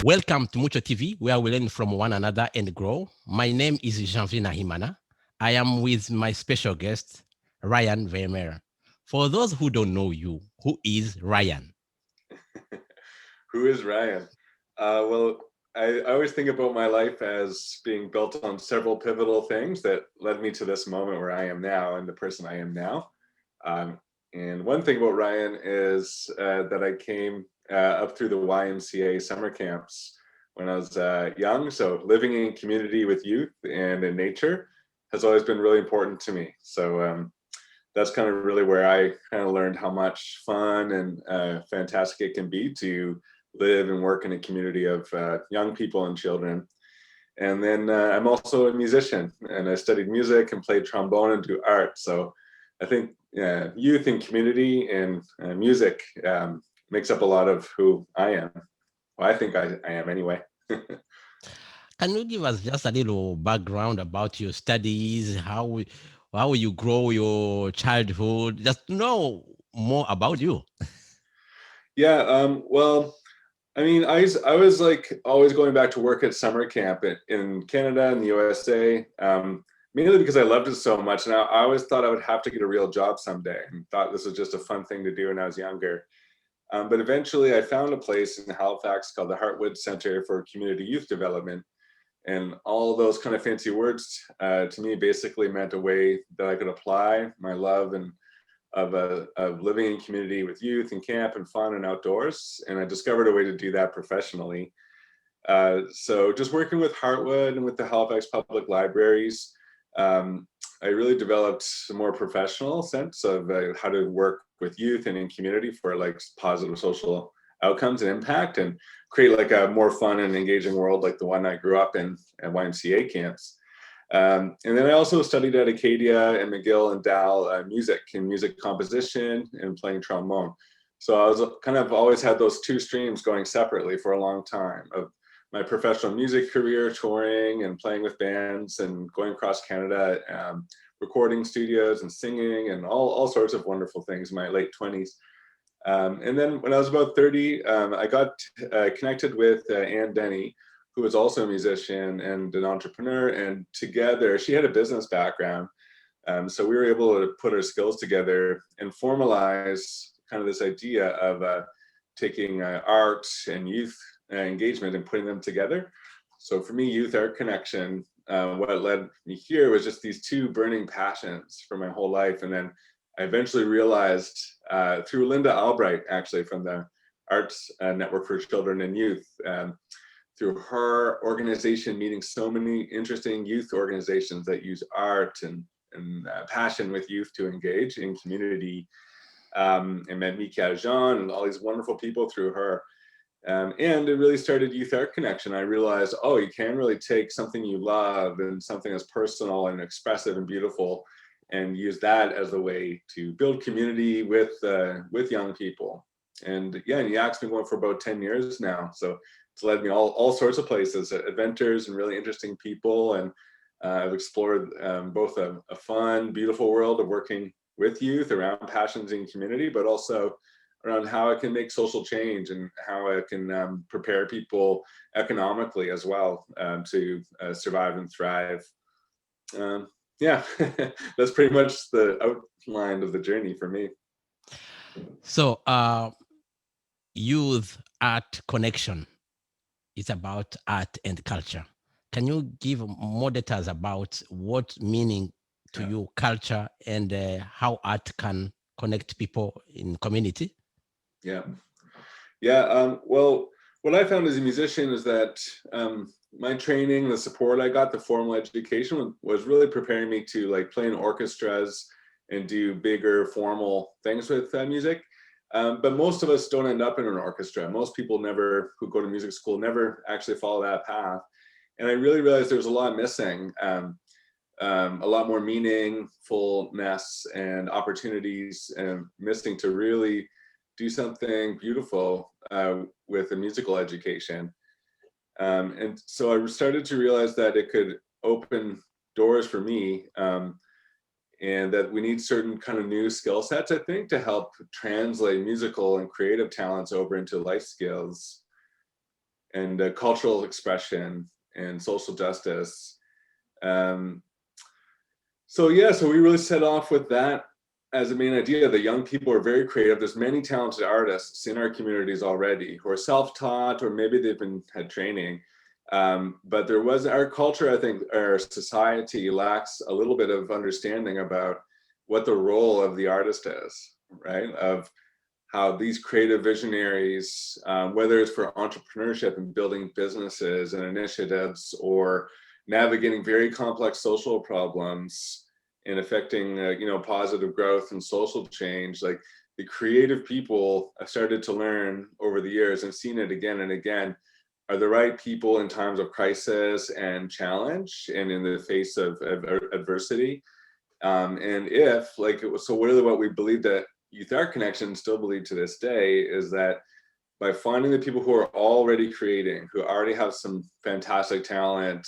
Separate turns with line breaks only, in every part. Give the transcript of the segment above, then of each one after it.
Welcome to Mucho TV, where we learn from one another and grow. My name is Janvier Nahimana. I am with my special guest, Ryan Veltmeyer. For those who don't know you, who is Ryan?
Who is Ryan? Well, I always think about my life as being built on several pivotal things that led me to this moment where I am now and the person I am now. Um, and one thing about Ryan is that I came up through the YMCA summer camps when I was young. So living in community with youth and in nature has always been really important to me. So that's kind of really where I kind of learned how much fun and fantastic it can be to live and work in a community of young people and children. And then I'm also a musician, and I studied music and played trombone and do art. So I think youth and community and music makes up a lot of who I am. Well, I think I am anyway.
Can you give us just a little background about your studies, how you grow your childhood, just to know more about you?
Yeah, well, I mean, I was like always going back to work at summer camp in Canada and the USA, mainly because I loved it so much. And I always thought I would have to get a real job someday and thought this was just a fun thing to do when I was younger. But eventually I found a place in Halifax called the Hartwood Center for Community Youth Development. And all those kind of fancy words to me basically meant a way that I could apply my love and of living in community with youth and camp and fun and outdoors. And I discovered a way to do that professionally. So just working with Hartwood and with the Halifax Public Libraries, I really developed a more professional sense of how to work with youth and in community for like positive social outcomes and impact and create like a more fun and engaging world like the one I grew up in at YMCA camps. And then I also studied at Acadia and McGill and Dal music and music composition and playing trombone. So I was kind of always had those two streams going separately for a long time of my professional music career, touring and playing with bands and going across Canada, recording studios and singing and all sorts of wonderful things in my late 20s. And then when I was about 30, I got connected with Anne Denny, who was also a musician and an entrepreneur. And together, she had a business background. So we were able to put our skills together and formalize kind of this idea of taking art and youth engagement and putting them together. So for me, Youth Art Connection, what led me here was just these two burning passions for my whole life. And then I eventually realized through Linda Albright, actually from the Arts Network for Children and Youth, through her organization meeting so many interesting youth organizations that use art and passion with youth to engage in community, and met Mika Jean and all these wonderful people through her. And it really started Youth Art Connection. I realized, oh, you can really take something you love and something that's personal and expressive and beautiful and use that as a way to build community with young people. And yeah, and Yak's been going for about 10 years now. So it's led me all sorts of places, adventures and really interesting people. And I've explored both a fun, beautiful world of working with youth around passions in community, but also around how I can make social change and how I can prepare people economically as well to survive and thrive. Yeah, that's pretty much the outline of the journey for me.
So, youth art connection is about art and culture. Can you give more details about what meaning to
Yeah.
you culture and how art can connect people in community?
Yeah. Yeah. Well, what I found as a musician is that my training, the support I got, the formal education was really preparing me to like play in orchestras and do bigger formal things with music. But most of us don't end up in an orchestra. Most people never who go to music school never actually follow that path. And I really realized there was a lot missing, a lot more meaningfulness and opportunities and missing to really do something beautiful with a musical education. And so I started to realize that it could open doors for me, and that we need certain kind of new skill sets, I think, to help translate musical and creative talents over into life skills. and cultural expression and social justice. Um, so yeah, so we really set off with that as a main idea. The young people are very creative. There's many talented artists in our communities already who are self-taught, or maybe they've been had training. But there was our culture, I think, our society lacks a little bit of understanding about what the role of the artist is, right? Of how these creative visionaries, whether it's for entrepreneurship and building businesses and initiatives, or navigating very complex social problems and affecting, positive growth and social change, like the creative people I've started to learn over the years and seen it again and again, are the right people in times of crisis and challenge and in the face of adversity. And if like, so really what we believe that Youth Art Connection still believe to this day is that by finding the people who are already creating, who already have some fantastic talent,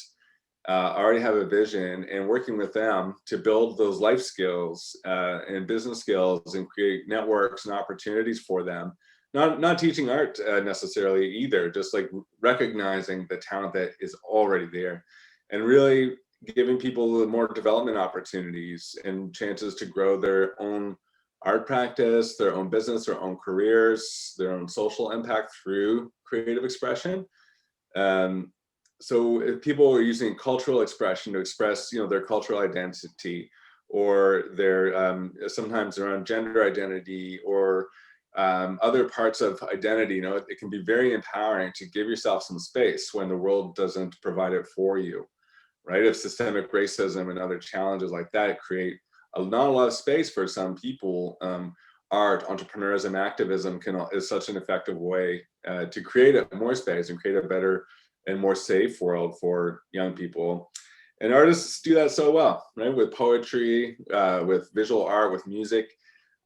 already have a vision, and working with them to build those life skills and business skills and create networks and opportunities for them. Not teaching art necessarily either, just like recognizing the talent that is already there, and really giving people more development opportunities and chances to grow their own art practice, their own business, their own careers, their own social impact through creative expression. Um, so if people are using cultural expression to express, their cultural identity, or their sometimes their own gender identity, or other parts of identity, it can be very empowering to give yourself some space when the world doesn't provide it for you, right? If systemic racism and other challenges like that create not a lot of space for some people, art, entrepreneurism, activism is such an effective way to create more space and create a better and more safe world for young people. And artists do that so well, right? With poetry, with visual art, with music.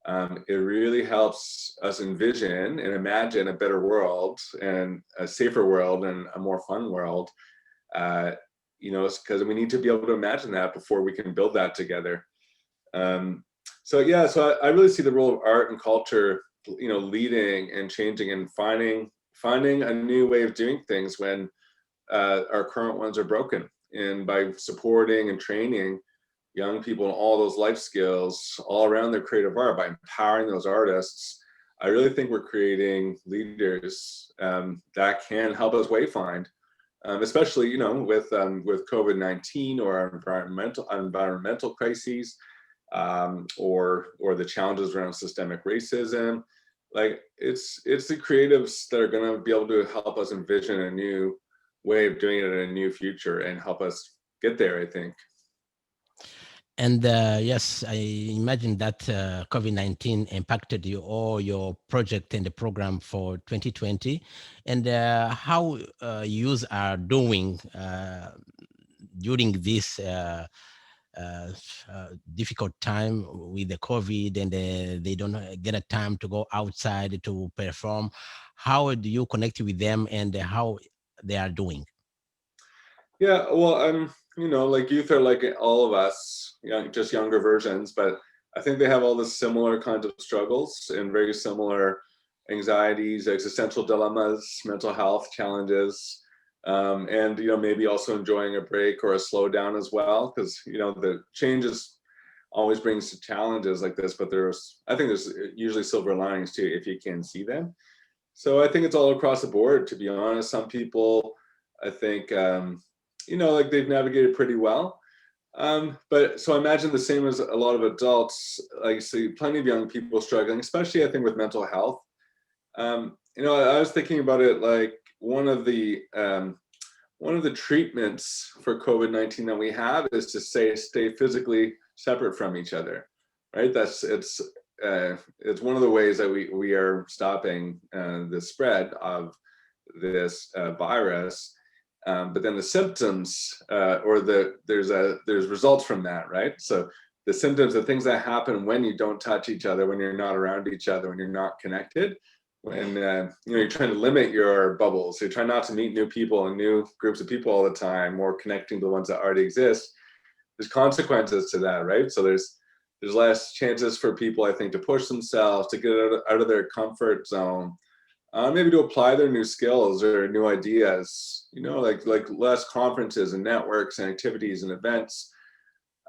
It really helps us envision and imagine a better world and a safer world and a more fun world. Because we need to be able to imagine that before we can build that together. So I really see the role of art and culture, leading and changing and finding a new way of doing things when our current ones are broken. And by supporting and training young people in all those life skills all around their creative art, by empowering those artists, I really think we're creating leaders that can help us wayfind, especially with COVID-19 or our environmental crises, or the challenges around systemic racism. Like it's the creatives that are going to be able to help us envision a new way of doing it in a new future and help us get there, I think.
And yes, I imagine that COVID-19 impacted you all your project and the program for 2020, and how youth are doing during this difficult time with the COVID, and they don't get a time to go outside to perform. How do you connect with them, and how they are doing?
Yeah, well, like youth are like all of us, just younger versions, but I think they have all the similar kinds of struggles and very similar anxieties, existential dilemmas, mental health challenges, and maybe also enjoying a break or a slowdown as well, because the changes always brings challenges like this, but I think there's usually silver linings too if you can see them. So I think it's all across the board, to be honest. Some people, I think, like they've navigated pretty well. But so I imagine the same as a lot of adults, like I see plenty of young people struggling, especially I think with mental health. I was thinking about it, like one of the treatments for COVID-19 that we have is to stay physically separate from each other, right? It's one of the ways that we are stopping the spread of this virus. But then the symptoms, there's results from that, right? So the symptoms, the things that happen when you don't touch each other, when you're not around each other, when you're not connected, when you're trying to limit your bubbles, you're trying not to meet new people and new groups of people all the time, or connecting to the ones that already exist. There's consequences to that, right? So there's less chances for people, I think, to push themselves, to get out of their comfort zone, maybe to apply their new skills or new ideas, like less conferences and networks and activities and events.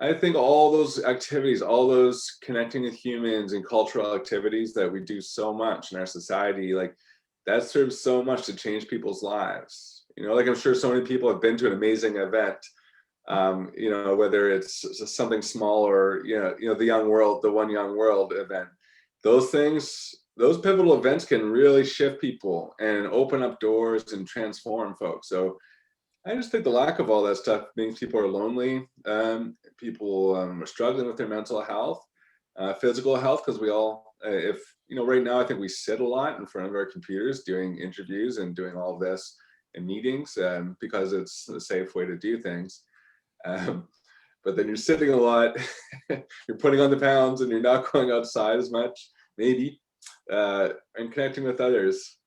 I think all those activities, all those connecting with humans and cultural activities that we do so much in our society, like that serves so much to change people's lives. Like I'm sure so many people have been to an amazing event, whether it's something small or, the Young World, the One Young World event. Those things, those pivotal events can really shift people and open up doors and transform folks. So I just think the lack of all that stuff means people are lonely. People are struggling with their mental health, physical health, because we all, if right now, I think we sit a lot in front of our computers doing interviews and doing all of this in meetings because it's a safe way to do things. Um, but then you're sitting a lot, you're putting on the pounds, and you're not going outside as much, maybe, and connecting with others.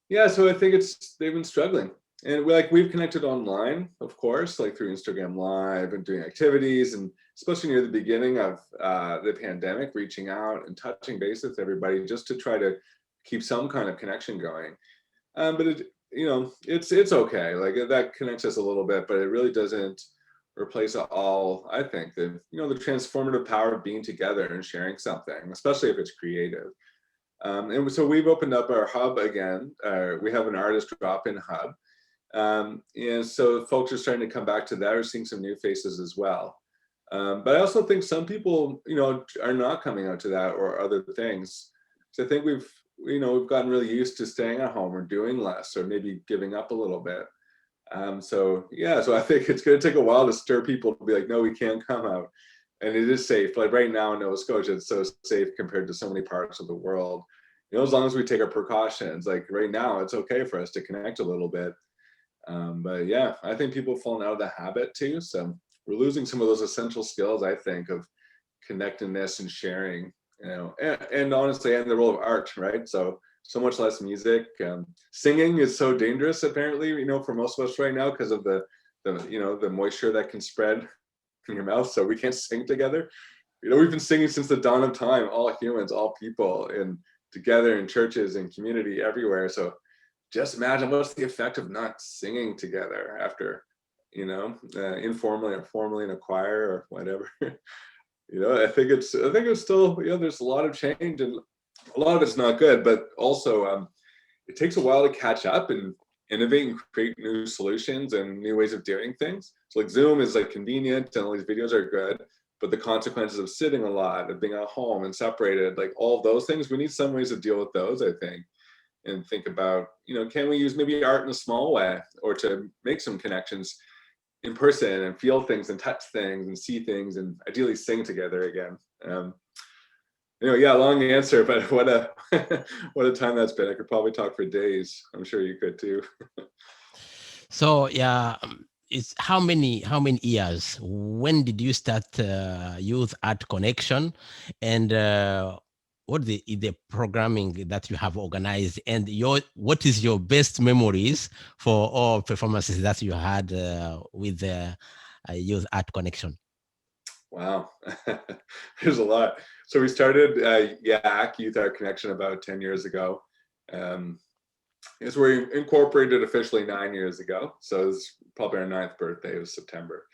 Yeah, so I think they've been struggling. And we've connected online, of course, like through Instagram Live and doing activities, and especially near the beginning of the pandemic, reaching out and touching base with everybody just to try to keep some kind of connection going. But it's okay. Like that connects us a little bit, but it really doesn't replace all. I think that the transformative power of being together and sharing something, especially if it's creative. And so we've opened up our hub again. We have an artist drop-in hub. And so folks are starting to come back to that. We're seeing some new faces as well. But I also think some people, are not coming out to that or other things. So I think we've gotten really used to staying at home or doing less or maybe giving up a little bit. So I think it's going to take a while to stir people to be like, no, we can't come out. And it is safe. Like right now in Nova Scotia, it's so safe compared to so many parts of the world. As long as we take our precautions, like right now, it's okay for us to connect a little bit. But yeah, I think people have fallen out of the habit too. So we're losing some of those essential skills, I think, of connectedness and sharing, and honestly, and the role of art, right? So much less music. Singing is so dangerous, apparently, for most of us right now because of the moisture that can spread in your mouth. So we can't sing together. We've been singing since the dawn of time, all humans, all people, and together in churches and community everywhere. So just imagine what's the effect of not singing together after, informally or formally in a choir or whatever. I think it's still, there's a lot of change and a lot of it's not good, but also it takes a while to catch up and innovate and create new solutions and new ways of doing things. So like Zoom is like convenient and all these videos are good, but the consequences of sitting a lot, of being at home and separated, like all those things, we need some ways to deal with those, I think, and think about, can we use maybe art in a small way or to make some connections in person and feel things and touch things and see things and ideally sing together again. Long answer, but what a what a time that's been. I could probably talk for days. I'm sure you could too.
So yeah, it's how many years? When did you start Youth Art Connection, and what the programming that you have organized, and what is your best memories for all performances that you had with the Youth Art Connection?
Wow, there's a lot. So we started YAC, Youth Art Connection, about 10 years ago. We incorporated officially 9 years ago. So it's probably our 9th birthday was September.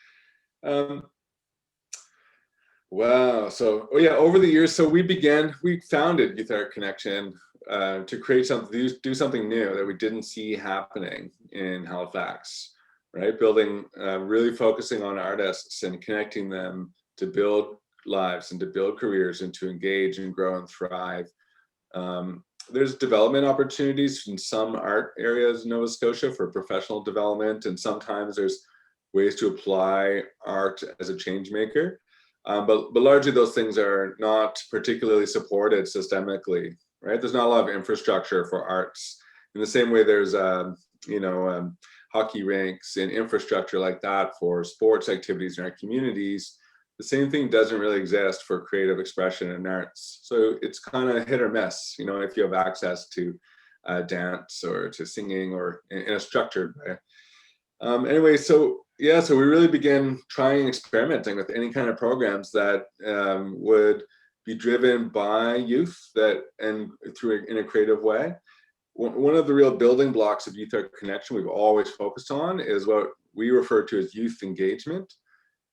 Wow. So, over the years, so we founded Youth Art Connection to create something, do something new that we didn't see happening in Halifax, right? Building, really focusing on artists and connecting them to build lives and to build careers and to engage and grow and thrive. There's development opportunities in some art areas in Nova Scotia for professional development, and sometimes there's ways to apply art as a change maker. But largely those things are not particularly supported systemically, right? There's not a lot of infrastructure for arts. In the same way there's, hockey rinks and infrastructure like that for sports activities in our communities. The same thing doesn't really exist for creative expression and arts. So it's kind of hit or miss, if you have access to dance or to singing or in a structured way. Anyway, so we really began trying experimenting with any kind of programs that would be driven by youth in a creative way, one of the real building blocks of Youth Art Connection we've always focused on is what we refer to as youth engagement.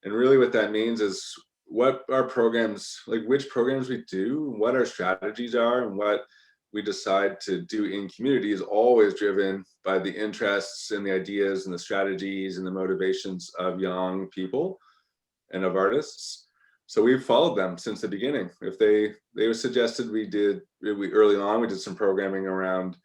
And really what that means is what our programs, like which programs we do, what our strategies are, and what we decide to do in community is always driven by the interests and the ideas and the strategies and the motivations of young people and of artists. So we've followed them since the beginning. If they suggested we early on, we did some programming around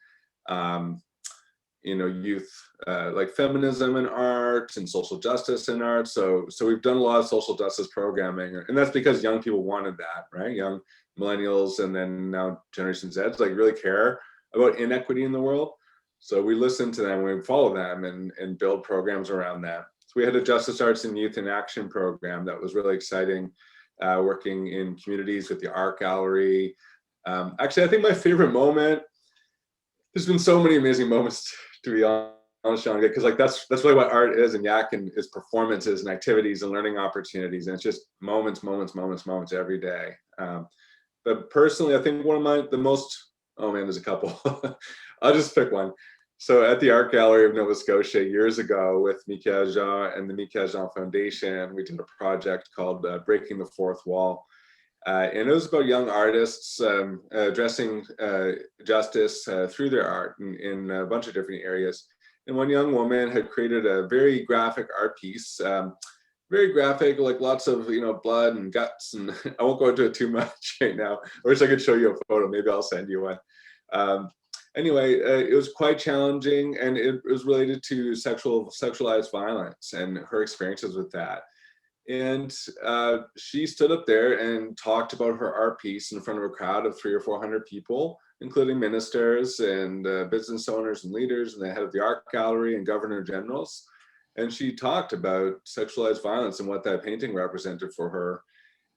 youth, like feminism in art and social justice in art. So we've done a lot of social justice programming, and that's because young people wanted that, right? Young millennials and then now Generation Z's like really care about inequity in the world. So we listen to them, we follow them, and build programs around that. So we had a Justice Arts and Youth in Action program that was really exciting, working in communities with the art gallery. Actually, I think my favorite moment, there's been so many amazing moments, to be honest, Sean, because like that's really what art is, and YAC and is performances and activities and learning opportunities, and it's just moments every day. But personally, I think one of the most, oh man, there's a couple. I'll just pick one. So at the Art Gallery of Nova Scotia years ago with Michael Jean and the Michael Jean Foundation, we did a project called Breaking the Fourth Wall. And it was about young artists addressing justice through their art in a bunch of different areas. And one young woman had created a very graphic art piece, very graphic, like lots of blood and guts. And I won't go into it too much right now. I wish I could show you a photo. Maybe I'll send you one. Anyway, it was quite challenging, and it was related to sexualized violence and her experiences with that. And she stood up there and talked about her art piece in front of a crowd of 300 or 400 people, including ministers and business owners and leaders and the head of the art gallery and governor generals. And she talked about sexualized violence and what that painting represented for her.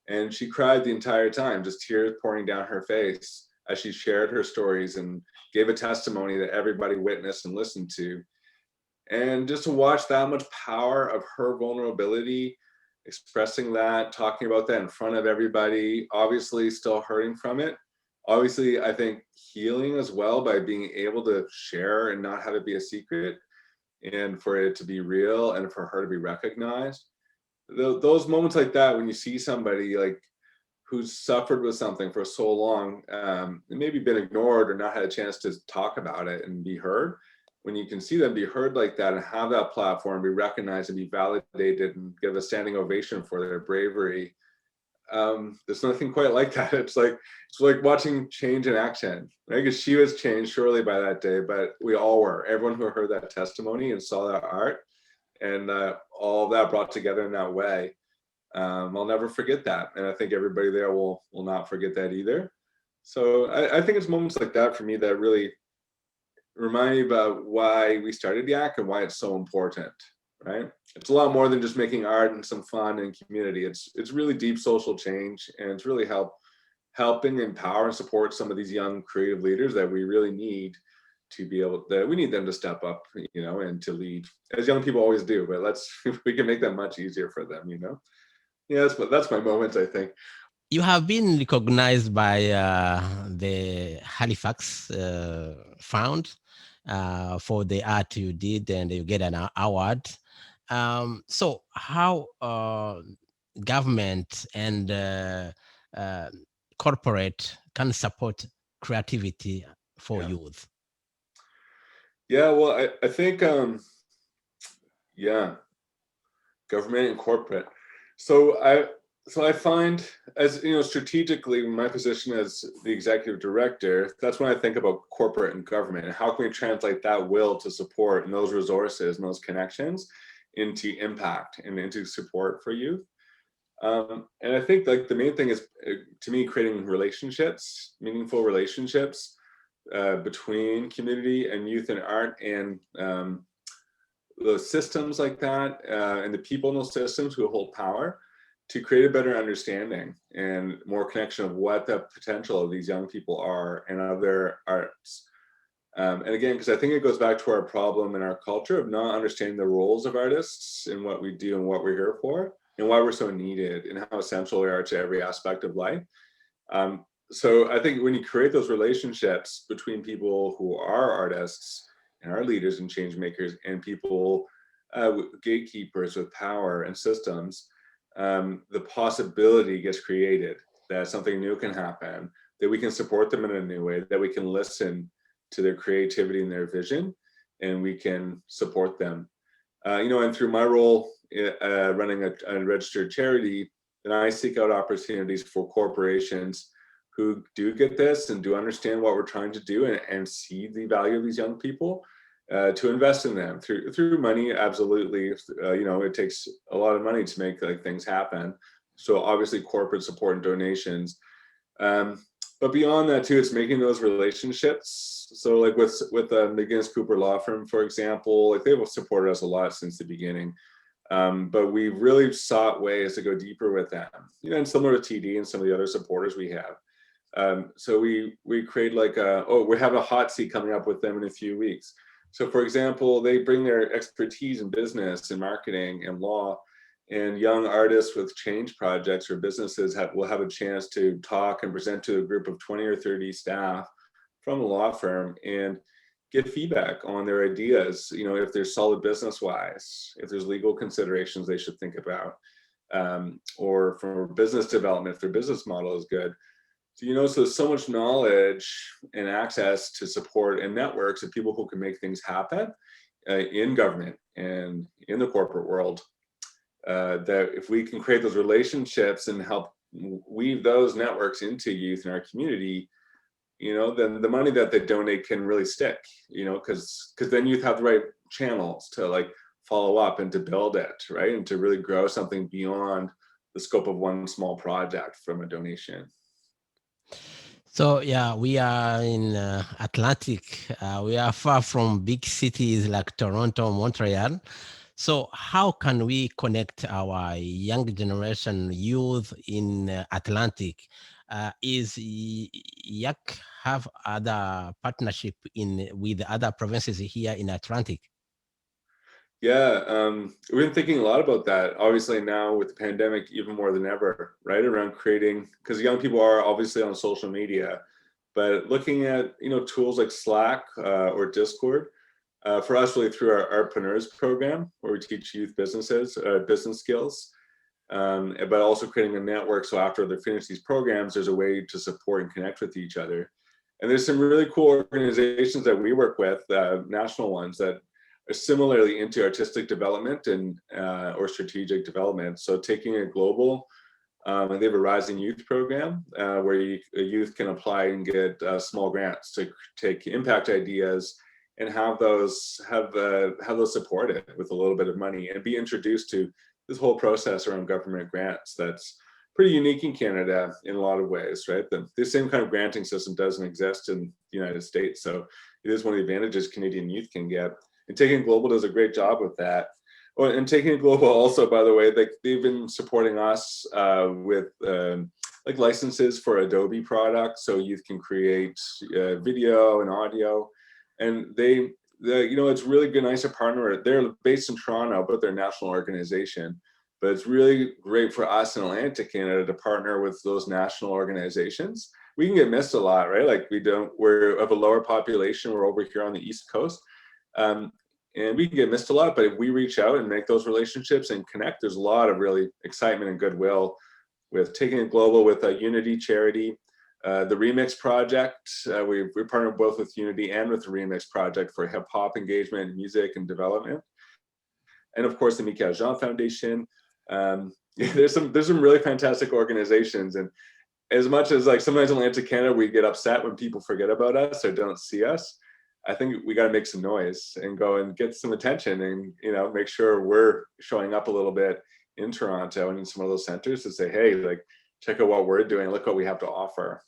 And she cried the entire time, just tears pouring down her face as she shared her stories and gave a testimony that everybody witnessed and listened to. And just to watch that much power of her vulnerability, expressing that, talking about that in front of everybody, obviously still hurting from it. Obviously, I think healing as well by being able to share and not have it be a secret, and for it to be real and for her to be recognized. Those moments like that, when you see somebody like who's suffered with something for so long, and maybe been ignored or not had a chance to talk about it and be heard, when you can see them be heard like that and have that platform, be recognized and be validated and give a standing ovation for their bravery, there's nothing quite like that. It's like watching change in action, right? Because she was changed surely by that day, but we all were. Everyone who heard that testimony and saw that art and all that brought together in that way. I'll never forget that, and I think everybody there will not forget that either. So I think it's moments like that for me that really remind me about why we started YAC and why it's so important, right? It's a lot more than just making art and some fun and community. It's really deep social change, and it's really helping empower and support some of these young creative leaders that we really need to be able that we need them to step up, and to lead, as young people always do, but we can make that much easier for them. Yeah, that's my moment, I think.
You have been recognized by the Halifax Fund for the art you did, and you get an award. So how government and corporate can support creativity for youth?
Yeah, well, I think, government and corporate. So I find, as strategically, my position as the executive director, that's when I think about corporate and government and how can we translate that will to support and those resources and those connections into impact and into support for youth. And I think like the main thing is, to me, creating relationships, meaningful relationships between community and youth and art, and the systems like that, and the people in those systems who hold power, to create a better understanding and more connection of what the potential of these young people are and of their arts. And again, because I think it goes back to our problem in our culture of not understanding the roles of artists and what we do and what we're here for and why we're so needed and how essential they are to every aspect of life. so I think when you create those relationships between people who are artists and are leaders and change makers and people, gatekeepers with power and systems, the possibility gets created that something new can happen, that we can support them in a new way, that we can listen to their creativity and their vision, and we can support them. And through my role running a registered charity, then I seek out opportunities for corporations who do get this and do understand what we're trying to do and see the value of these young people, to invest in them through money. Absolutely. It takes a lot of money to make like things happen. So obviously corporate support and donations. Um, but beyond that too, it's making those relationships. So like with the McGinnis Cooper law firm, for example, like they've supported us a lot since the beginning. But we've really sought ways to go deeper with them, and similar to TD and some of the other supporters we have. So we create like we have a hot seat coming up with them in a few weeks. So for example, they bring their expertise in business and marketing and law, and young artists with change projects or businesses will have a chance to talk and present to a group of 20 or 30 staff from a law firm and get feedback on their ideas. If there's solid business wise, if there's legal considerations they should think about, or for business development, if their business model is good. So there's so much knowledge and access to support and networks of people who can make things happen in government and in the corporate world, that if we can create those relationships and help weave those networks into youth in our community, then the money that they donate can really stick, because then youth have the right channels to like follow up and to build it, right? And to really grow something beyond the scope of one small project from a donation.
So yeah, we are in Atlantic. We are far from big cities like Toronto, Montreal. So how can we connect our young generation youth in Atlantic? Is YAC have other partnership in with other provinces here in Atlantic?
Yeah, we've been thinking a lot about that. Obviously, now with the pandemic, even more than ever, right? Around creating, because young people are obviously on social media, but looking at tools like Slack or Discord. For us, really through our Artpreneurs program, where we teach youth businesses business skills, but also creating a network. So after they finish these programs, there's a way to support and connect with each other. And there's some really cool organizations that we work with, national ones that are similarly into artistic development and or strategic development. So taking it global, and they have a Rising Youth program where a youth can apply and get small grants to take impact ideas and have those supported with a little bit of money and be introduced to this whole process around government grants. That's pretty unique in Canada in a lot of ways, right? The same kind of granting system doesn't exist in the United States. So it is one of the advantages Canadian youth can get. And Taking Global does a great job with that. Oh, and Taking Global also, by the way, they've been supporting us with like licenses for Adobe products, so youth can create video and audio. And it's really good, nice to partner. They're based in Toronto, but they're a national organization. But it's really great for us in Atlantic Canada to partner with those national organizations. We can get missed a lot, right? Like we're of a lower population. We're over here on the East Coast. Um, and we can get missed a lot, but if we reach out and make those relationships and connect, there's a lot of really excitement and goodwill with Taking It Global, with a Unity charity, the Remix Project. We partner both with Unity and with the Remix Project for hip hop engagement, music, and development. And of course, the Michael Jean Foundation. There's some really fantastic organizations, and as much as like sometimes in Atlantic Canada we get upset when people forget about us or don't see us, I think we got to make some noise and go and get some attention and make sure we're showing up a little bit in Toronto and in some of those centers to say, hey, like check out what we're doing, look what we have to offer.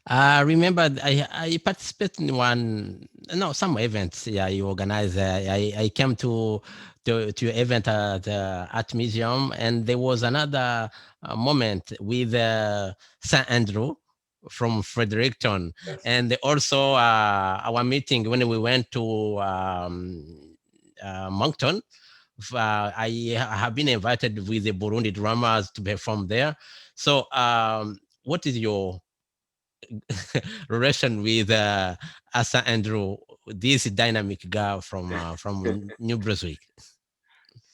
I remember I participated in some events. Yeah, you organize. I came to your event at the art museum, and there was another moment with Saint Andrew from Fredericton,
Yes.
and also our meeting when we went to Moncton. I have been invited with the Burundi drummers to perform there. So, what is your relation with Asa Andrew, this dynamic guy from New Brunswick?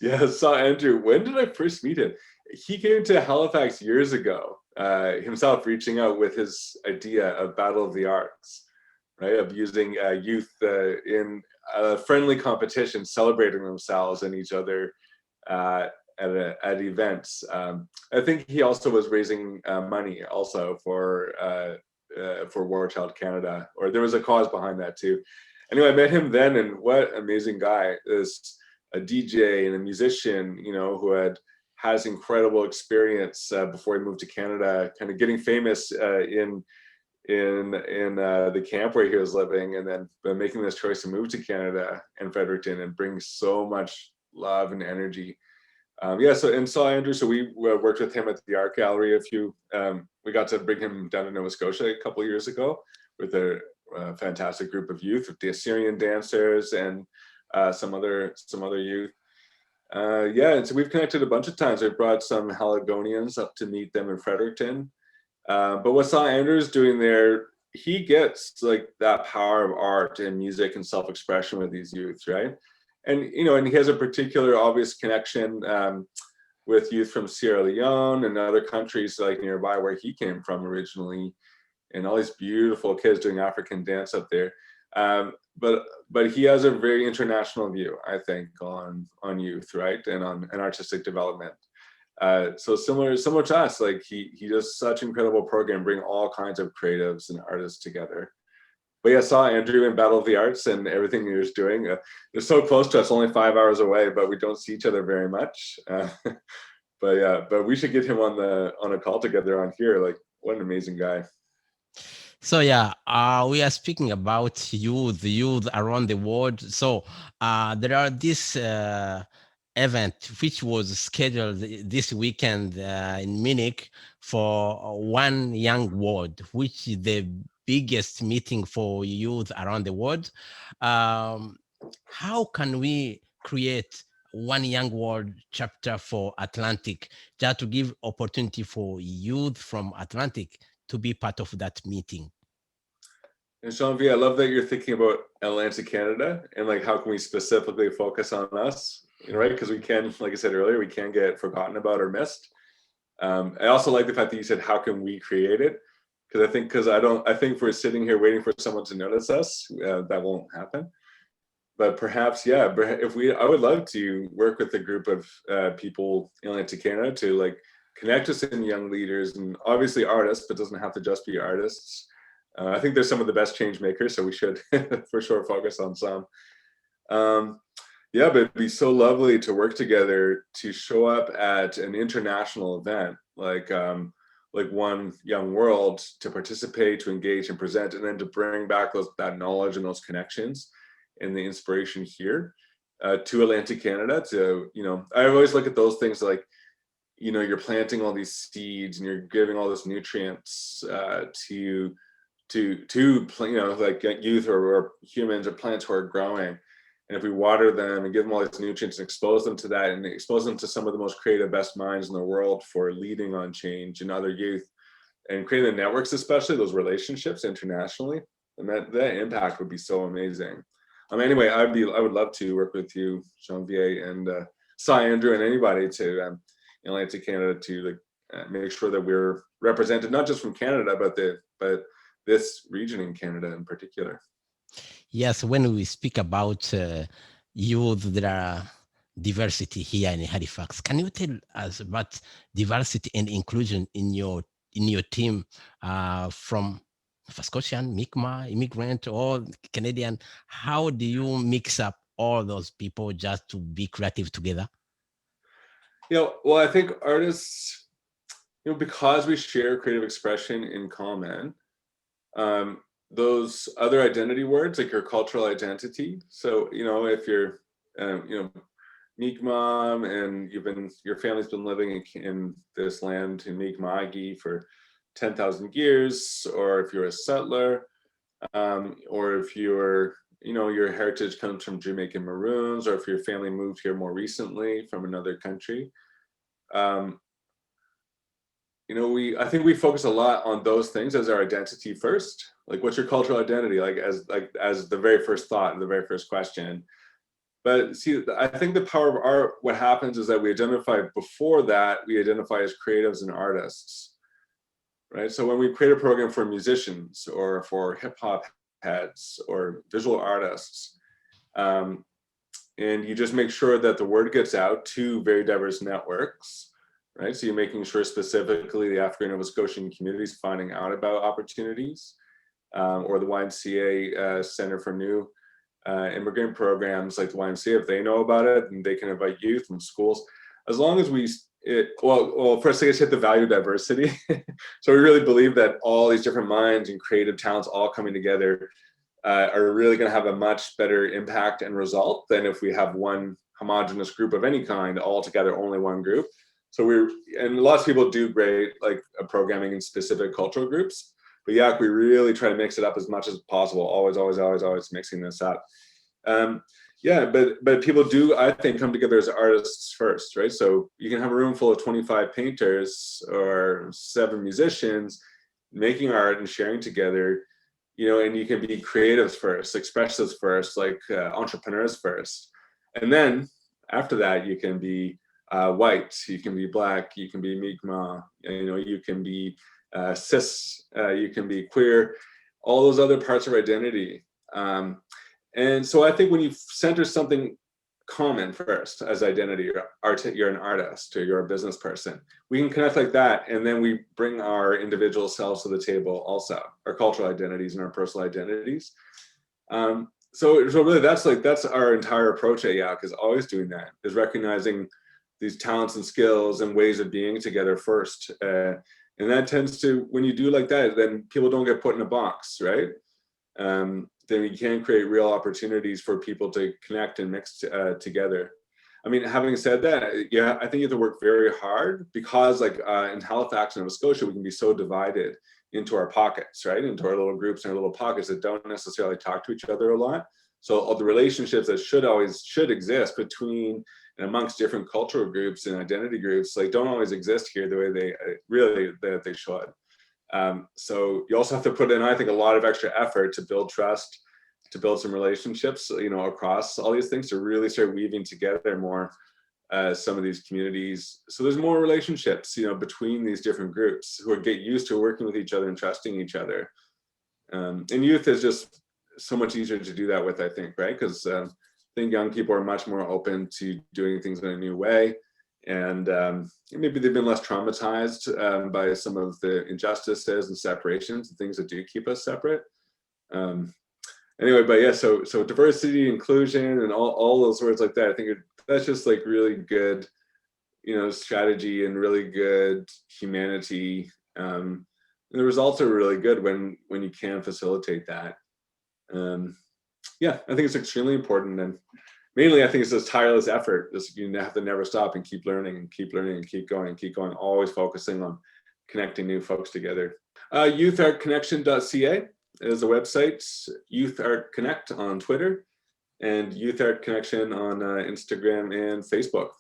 Yeah, saw Andrew. When did I first meet him? He came to Halifax years ago, himself reaching out with his idea of Battle of the Arts, right? Of using youth in a friendly competition, celebrating themselves and each other uh, at events. I think he also was raising money also for War Child Canada, or there was a cause behind that too. Anyway, I met him then, and what amazing guy! This a DJ and a musician, who has incredible experience before he moved to Canada, kind of getting famous in the camp where he was living, and then making this choice to move to Canada and Fredericton and bring so much love and energy. Yeah, so and saw Andrew. So we worked with him at the art gallery. We got to bring him down to Nova Scotia a couple of years ago with a fantastic group of youth, with the Assyrian dancers and some other youth. Yeah, and so we've connected a bunch of times. We've brought some Haligonians up to meet them in Fredericton. But what Saw Andrews doing there, he gets like that power of art and music and self-expression with these youths, right? And he has a particular obvious connection with youth from Sierra Leone and other countries like nearby where he came from originally, and all these beautiful kids doing African dance up there. But he has a very international view, I think, on youth, right, and on and artistic development. So similar to us, like he does such incredible program, bring all kinds of creatives and artists together. But yeah, I saw Andrew in Battle of the Arts and everything he was doing. They're so close to us, only 5 hours away, but we don't see each other very much. But yeah, but we should get him on a call together on here. Like, what an amazing guy.
So yeah, we are speaking about youth around the world. So there are this event which was scheduled this weekend in Munich for One Young World, which is the biggest meeting for youth around the world. Um, how can we create one young world chapter for Atlantic, just to give opportunity for youth from Atlantic to be part of that meeting?
And Sean V, I love that you're thinking about Atlantic Canada and like how can we specifically focus on us, right? Because we can, like I said earlier, we can get forgotten about or missed. I also like the fact that you said, "How can we create it?" Because I think if we're sitting here waiting for someone to notice us, that won't happen. But perhaps, yeah, I would love to work with a group of people in Atlantic Canada to like connect us in young leaders and obviously artists, but doesn't have to just be artists. I think there's some of the best change makers, so we should for sure focus on some. Um, yeah, but it'd be so lovely to work together to show up at an international event like One Young World, to participate, to engage and present, and then to bring back that knowledge and those connections and the inspiration here to Atlantic Canada. I always look at those things like, you're planting all these seeds and you're giving all those nutrients like youth or humans or plants who are growing. And if we water them and give them all these nutrients and expose them to that and expose them to some of the most creative, best minds in the world for leading on change and other youth and creating the networks, especially those relationships internationally, and that impact would be so amazing. Anyway, I would love to work with you, Jean-Vier, and Cy Andrew, and anybody to Atlantic Canada to make sure that we're represented not just from Canada, but this region in Canada in particular.
Yes, when we speak about youth, there are diversity here in Halifax. Can you tell us about diversity and inclusion in your team from Nova Scotian, Mi'kmaq, immigrant, or Canadian? How do you mix up all those people just to be creative together?
Well, I think artists, because we share creative expression in common, those other identity words, like your cultural identity. So, if you're, Mi'kmaq and your family's been living in this land in Mi'kmaq for 10,000 years, or if you're a settler, or if your heritage comes from Jamaican Maroons, or if your family moved here more recently from another country. Um, I think we focus a lot on those things as our identity first. Like, what's your cultural identity? As the very first thought and the very first question. But see, I think the power of art, what happens is that we identify before that, we identify as creatives and artists, right? So when we create a program for musicians or for hip hop heads or visual artists, um, and you just make sure that the word gets out to very diverse networks, right? So you're making sure specifically the African Nova Scotian communities finding out about opportunities, or the YMCA Center for New Immigrant Programs like the YMCA, if they know about it, and they can invite youth from schools. As long as first I guess hit the value diversity. So we really believe that all these different minds and creative talents all coming together are really going to have a much better impact and result than if we have one homogenous group of any kind all together, only one group. So and lots of people do great like programming in specific cultural groups, but yeah, we really try to mix it up as much as possible. Always mixing this up. Yeah, but people do, I think, come together as artists first, right? So you can have a room full of 25 painters or 7 musicians making art and sharing together, and you can be creatives first, expressives first, like entrepreneurs first. And then after that, you can be white, you can be black, you can be Mi'kmaq, you can be cis, you can be queer, all those other parts of identity. And so I think when you center something common first as identity, you're an artist or you're a business person, we can connect like that, and then we bring our individual selves to the table also, our cultural identities and our personal identities. So really that's our entire approach at YAC, is always doing that, is recognizing these talents and skills and ways of being together first. And that tends to, when you do like that, then people don't get put in a box, right? Then we can create real opportunities for people to connect and mix together. I mean, having said that, yeah, I think you have to work very hard, because like in Halifax and Nova Scotia, we can be so divided into our pockets, right? Into our little groups and our little pockets that don't necessarily talk to each other a lot. So all the relationships that should exist between and amongst different cultural groups and identity groups, like, don't always exist here the way they should. So you also have to put in, I think, a lot of extra effort to build trust, to build some relationships, across all these things, to really start weaving together more some of these communities. So there's more relationships, between these different groups who get used to working with each other and trusting each other. And youth is just so much easier to do that with, I think, right? Because I think young people are much more open to doing things in a new way. And maybe they've been less traumatized by some of the injustices and separations and things that do keep us separate. Anyway, but yeah, so diversity, inclusion, and all those words like that, I think that's just like really good, strategy and really good humanity. And the results are really good when you can facilitate that. Yeah, I think it's extremely important. And mainly, I think it's this tireless effort. You have to never stop and keep learning and keep learning and keep going, always focusing on connecting new folks together. YouthArtConnection.ca is the website, Youth Art Connect on Twitter, and Youth Art Connection on Instagram and Facebook.